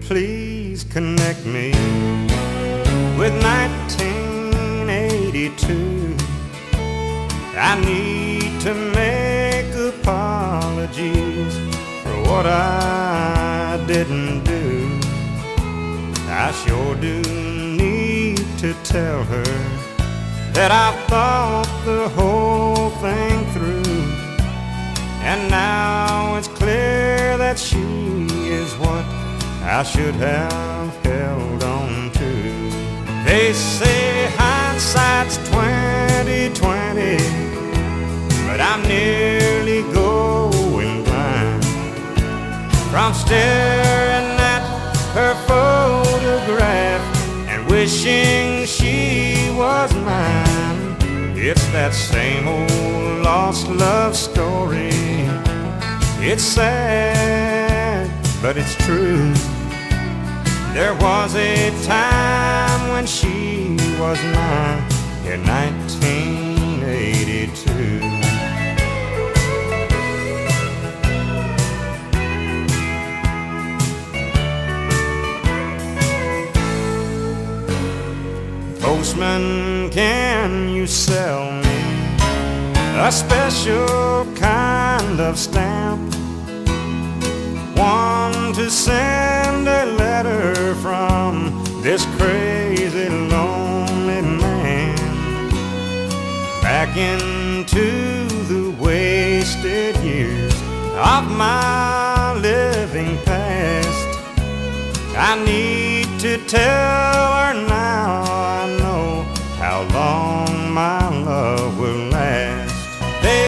please connect me with 1982? I need to make apologies for what I didn't do. I sure do need to tell her that I've thought the whole thing through, and now it's clear that she is what I should have held on to. They say hindsight's 20/20, but I'm nearly going blind from staring at her photograph and wishing she was mine. It's that same old lost love story. It's sad, but it's true. There was a time when she was mine in 1982. Postman, can you sell me a special kind of stamp? One to send a letter from this crazy lonely man back into the wasted years of my living past. I need to tell her now I know how long my love will